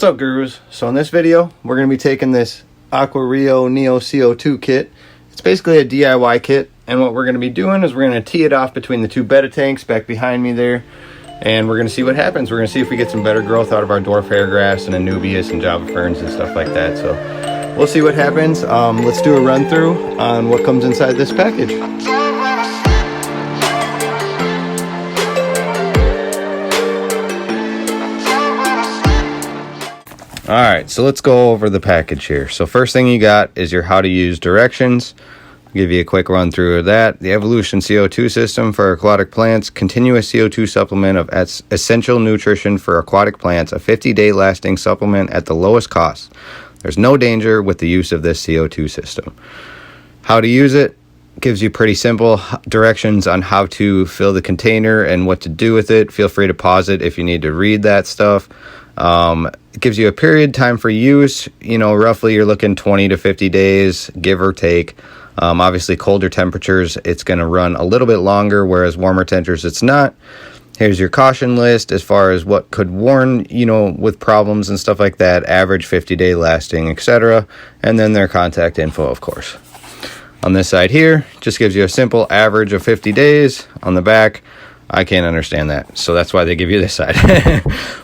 What's up, gurus? So in this video, we're going to be taking this AquaRIO NEO CO2 kit. It's basically a DIY kit, and what we're going to be doing is we're going to tee it off between the two betta tanks back behind me there, and we're going to see what happens. We're going to see if we get some better growth out of our dwarf hairgrass and anubias and java ferns and stuff like that. So we'll see what happens. Let's do a run through on what comes inside this package. Alright, so let's go over the package here. So first thing you got is your how to use directions. I'll give you a quick run through of that. The Evolution CO2 system for aquatic plants, continuous CO2 supplement of essential nutrition for aquatic plants, a 50-day lasting supplement at the lowest cost. There's no danger with the use of this CO2 system. How to use it gives you pretty simple directions on how to fill the container and what to do with it. Feel free to pause it if you need to read that stuff. It gives you a period time for use. You know, roughly you're looking 20 to 50 days, give or take. Obviously colder temperatures, it's going to run a little bit longer, whereas warmer temperatures, it's not. Here's your caution list as far as what could warn, you know, with problems and stuff like that, average 50-day lasting, etc. And then their contact info, of course. On this side here, just gives you a simple average of 50 days. On the back, I can't understand that, so that's why they give you this side.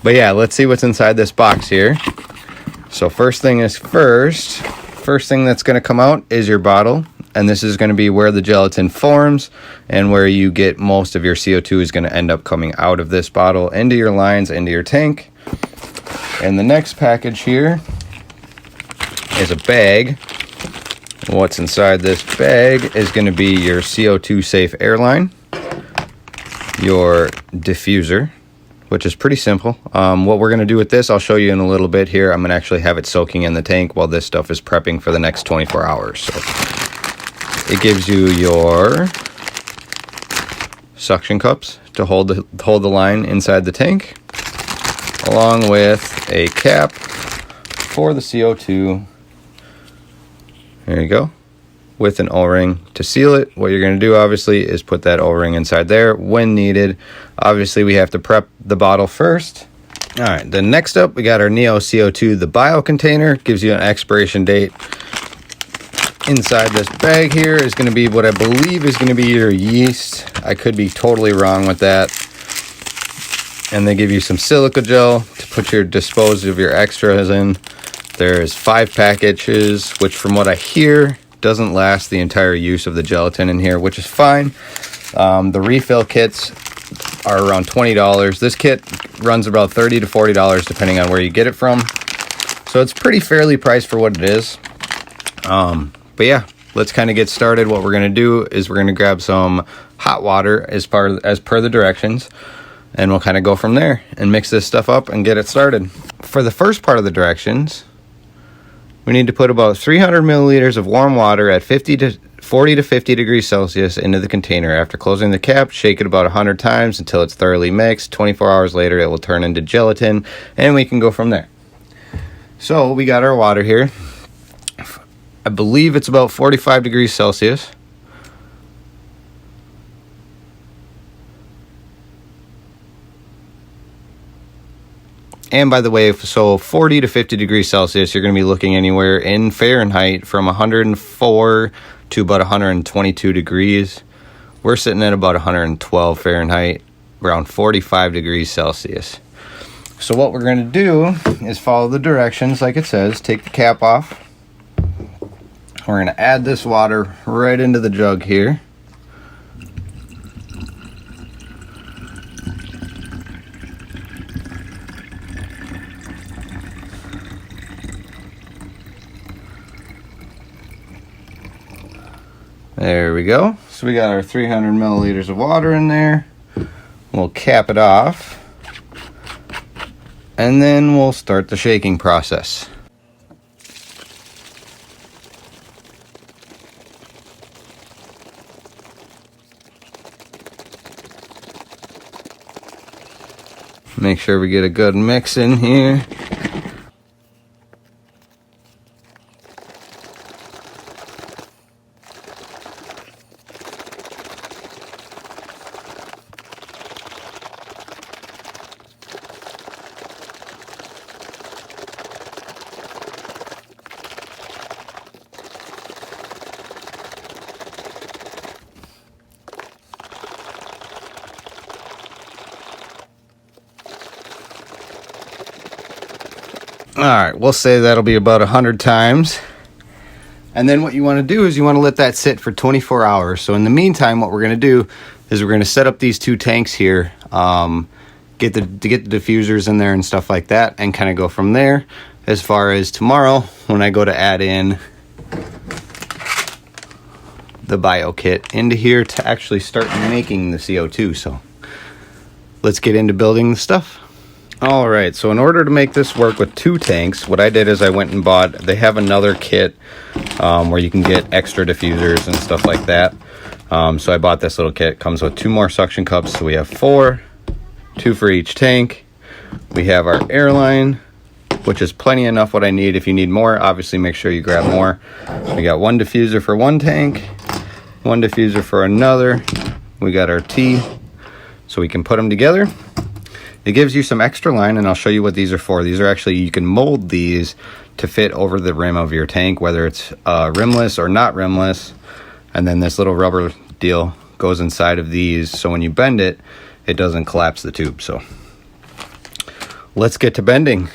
But yeah, let's see what's inside this box here. So first thing is first thing that's going to come out is your bottle, and this is going to be where the gelatin forms and where you get most of your CO2 is going to end up coming out of this bottle into your lines, into your tank. And the next package here is a bag. What's inside this bag is going to be your CO2 Safe Airline, your diffuser, which is pretty simple. What we're going to do with this, I'll show you in a little bit here. I'm going to actually have it soaking in the tank while this stuff is prepping for the next 24 hours. So it gives you your suction cups to hold the line inside the tank, along with a cap for the CO2. There you go. With an O-ring to seal it. What you're going to do obviously is put that O-ring inside there when needed. Obviously we have to prep the bottle first. Alright, then next up we got our Neo CO2, the bio container. Gives you an expiration date. Inside this bag here is going to be what I believe is going to be your yeast. I could be totally wrong with that. And they give you some silica gel to put your dispose of your extras in. There's 5 packages, which from what I hear doesn't last the entire use of the gelatin in here, which is fine. The refill kits are around $20. This kit runs about $30 to $40 depending on where you get it from. So it's pretty fairly priced for what it is. But yeah, let's kind of get started. What we're going to do is we're going to grab some hot water as per the directions, and we'll kind of go from there and mix this stuff up and get it started. For the first part of the directions, we need to put about 300 milliliters of warm water at 40 to 50 degrees Celsius into the container. After closing the cap, shake it about 100 times until it's thoroughly mixed. 24 hours later, it will turn into gelatin, and we can go from there. So we got our water here. I believe it's about 45 degrees Celsius. And by the way, so 40 to 50 degrees Celsius, you're going to be looking anywhere in Fahrenheit from 104 to about 122 degrees. We're sitting at about 112 Fahrenheit, around 45 degrees Celsius. So what we're going to do is follow the directions like it says. Take the cap off. We're going to add this water right into the jug here. There we go. So we got our 300 milliliters of water in there. We'll cap it off. And then we'll start the shaking process. Make sure we get a good mix in here. All right, we'll say that'll be about 100 times. And then what you want to do is you want to let that sit for 24 hours. So in the meantime, what we're going to do is we're going to set up these 2 tanks here, get the diffusers in there and stuff like that, and kind of go from there. As far as tomorrow, when I go to add in the bio kit into here to actually start making the CO2. So let's get into building the stuff. All right, so in order to make this work with 2 tanks, what I did is I went and bought, they have another kit where you can get extra diffusers and stuff like that. So I bought this little kit. It comes with 2 more suction cups, so we have 4, 2 for each tank. We have our airline, which is plenty enough what I need. If you need more, obviously make sure you grab more. We got 1 diffuser for 1 tank, 1 diffuser for another. We got our T, so we can put them together. It gives you some extra line, and I'll show you what these are for. These are actually, you can mold these to fit over the rim of your tank, whether it's rimless or not rimless. And then this little rubber deal goes inside of these, so when you bend it, it doesn't collapse the tube. So let's get to bending.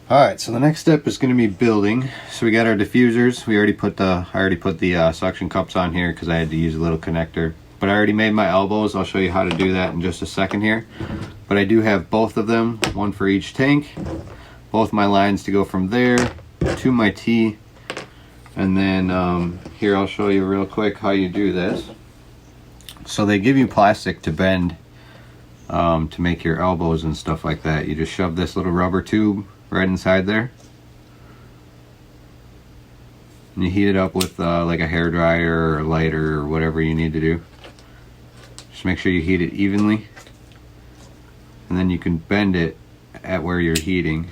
All right, so the next step is going to be building. So we got our diffusers. I already put the suction cups on here because I had to use a little connector. But I already made my elbows. I'll show you how to do that in just a second here. But I do have both of them, 1 for each tank. Both my lines to go from there to my T. And then here I'll show you real quick how you do this. So they give you plastic to bend to make your elbows and stuff like that. You just shove this little rubber tube right inside there. And you heat it up with like a hair dryer or a lighter or whatever you need to do. Just make sure you heat it evenly, and then you can bend it at where you're heating.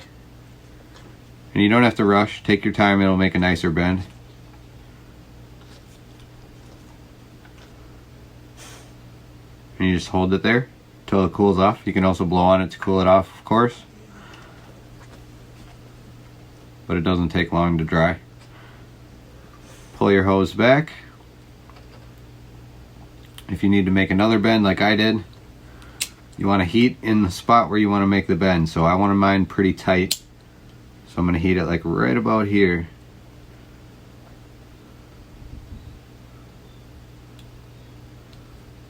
And you don't have to rush. Take your time, it'll make a nicer bend. And you just hold it there until it cools off. You can also blow on it to cool it off, of course. But it doesn't take long to dry. Pull your hose back. If you need to make another bend like I did, you want to heat in the spot where you want to make the bend. So I want mine pretty tight. So I'm going to heat it like right about here.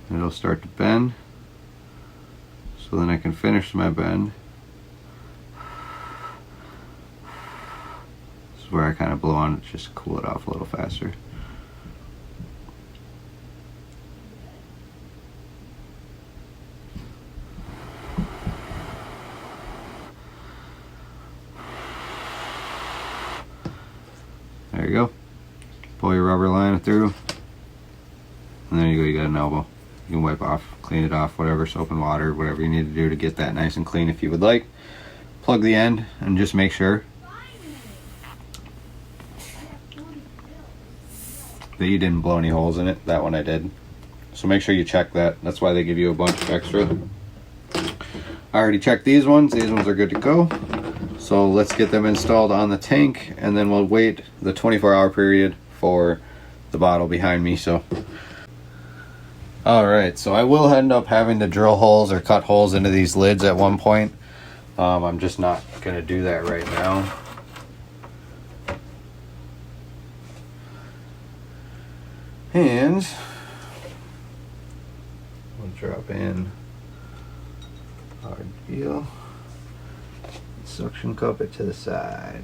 And it'll start to bend. So then I can finish my bend. This is where I kind of blow on it just to cool it off a little faster. There you go. Pull your rubber line through, and there you go, you got an elbow. You can wipe off, clean it off, whatever, soap and water, whatever you need to do to get that nice and clean if you would like. Plug the end and just make sure that you didn't blow any holes in it. That one I did. So make sure you check that. That's why they give you a bunch of extra. I already checked these ones. These ones are good to go. So let's get them installed on the tank, and then we'll wait the 24-hour period for the bottle behind me. So alright, so I will end up having to drill holes or cut holes into these lids at one point. I'm just not going to do that right now. And we'll drop in our deal. Suction cup it to the side.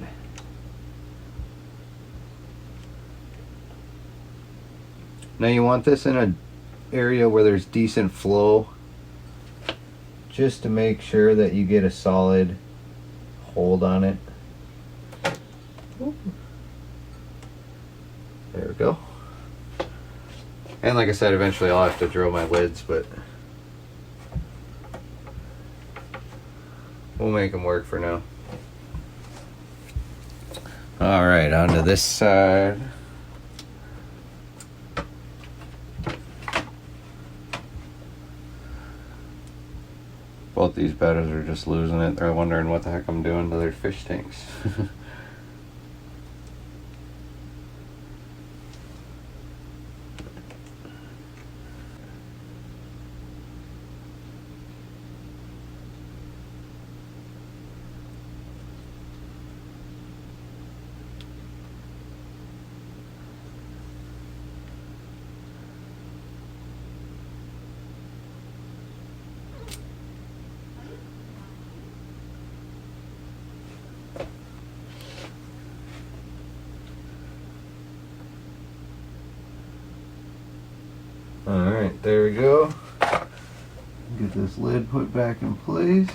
Now you want this in an area where there's decent flow, just to make sure that you get a solid hold on it. There we go. And like I said, eventually I'll have to drill my lids, but we'll make them work for now. Alright, onto this side. Both these bedders are just losing it. They're wondering what the heck I'm doing to their fish tanks. there we go. Get this lid put back in place.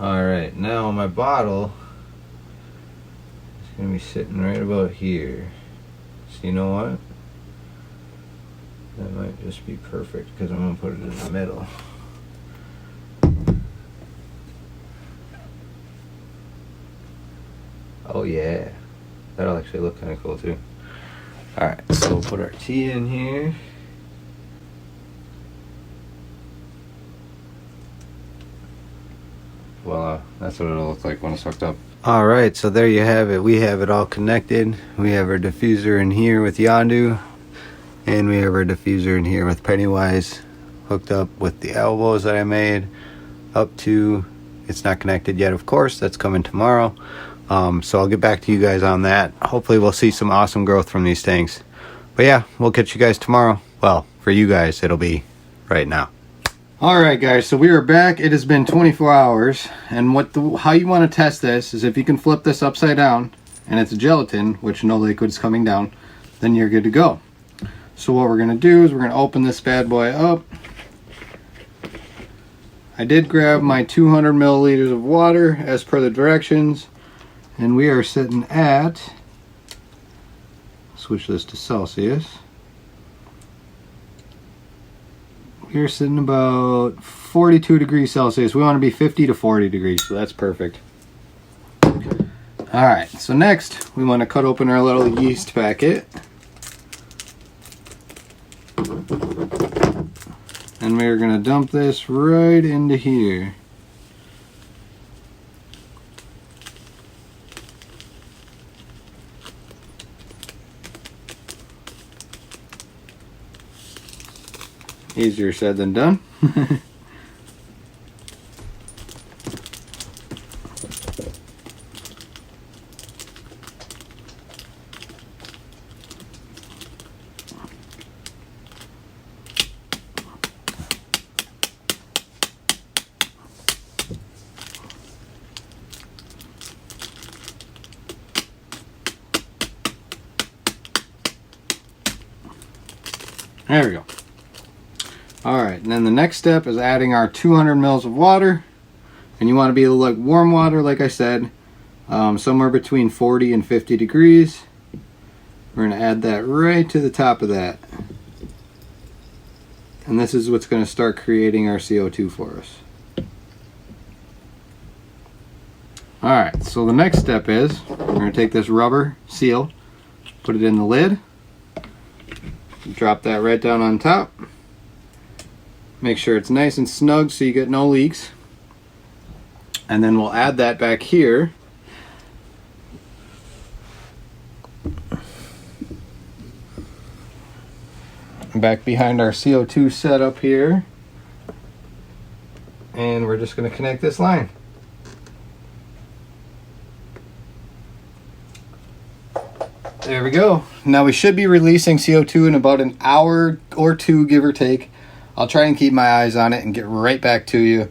Alright, now my bottle is going to be sitting right about here. So you know what? That might just be perfect because I'm going to put it in the middle. Oh yeah, that'll actually look kind of cool too. Alright, so we'll put our tea in here. Voila, that's what it'll look like when it's hooked up. Alright, so there you have it. We have it all connected. We have our diffuser in here with Yondu, and we have our diffuser in here with Pennywise, hooked up with the elbows that I made up to, it's not connected yet, of course, that's coming tomorrow. So I'll get back to you guys on that. Hopefully we'll see some awesome growth from these tanks. But yeah, we'll catch you guys tomorrow. Well, for you guys, it'll be right now. Alright guys, so we are back. It has been 24 hours. And how you want to test this is if you can flip this upside down, and it's a gelatin, which no liquid's coming down, then you're good to go. So what we're going to do is we're going to open this bad boy up. I did grab my 200 milliliters of water as per the directions. And we are sitting at, switch this to Celsius, we are sitting about 42 degrees Celsius. We want to be 50 to 40 degrees, so that's perfect. Alright, so next we want to cut open our little yeast packet. And we're going to dump this right into here. Easier said than done. There we go. Alright, and then the next step is adding our 200 mils of water. And you want to be like warm water, like I said, somewhere between 40 and 50 degrees. We're going to add that right to the top of that. And this is what's going to start creating our CO2 for us. Alright, so the next step is we're going to take this rubber seal, put it in the lid, drop that right down on top. Make sure it's nice and snug so you get no leaks. And then we'll add that back here. Back behind our CO2 setup here. And we're just going to connect this line. There we go. Now we should be releasing CO2 in about an hour or two, give or take. I'll try and keep my eyes on it and get right back to you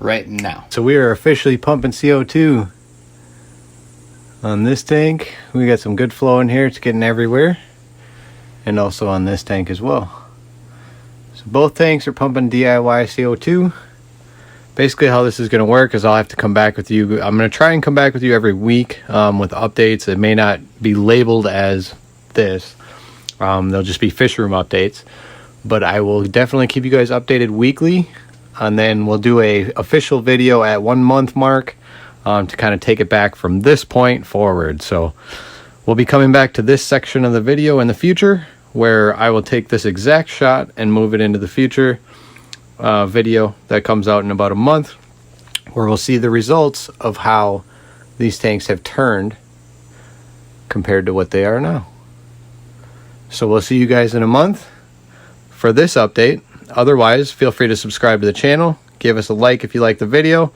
right now. So we are officially pumping CO2 on this tank. We got some good flow in here. It's getting everywhere. And also on this tank as well. So both tanks are pumping DIY CO2. Basically how this is going to work is I'll have to come back with you. I'm going to try and come back with you every week with updates that may not be labeled as this. They'll just be fish room updates. But I will definitely keep you guys updated weekly, and then we'll do a official video at 1 month mark to kind of take it back from this point forward. So we'll be coming back to this section of the video in the future where I will take this exact shot and move it into the future video that comes out in about a month, where we'll see the results of how these tanks have turned compared to what they are now. So we'll see you guys in a month for this update. Otherwise, feel free to subscribe to the channel, give us a like if you like the video,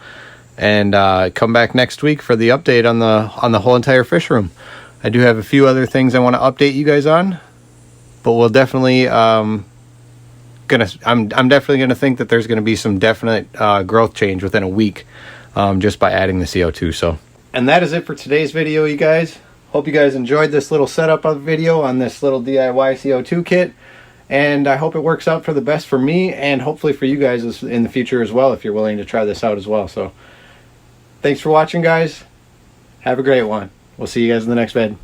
and come back next week for the update on the whole entire fish room. I do have a few other things I want to update you guys on, but we'll definitely I'm definitely gonna think that there's gonna be some definite growth change within a week just by adding the CO2. So, and that is it for today's video, you guys. Hope you guys enjoyed this little setup of video on this little DIY CO2 kit. And I hope it works out for the best for me and hopefully for you guys in the future as well, if you're willing to try this out as well. So thanks for watching, guys. Have a great one. We'll see you guys in the next vid.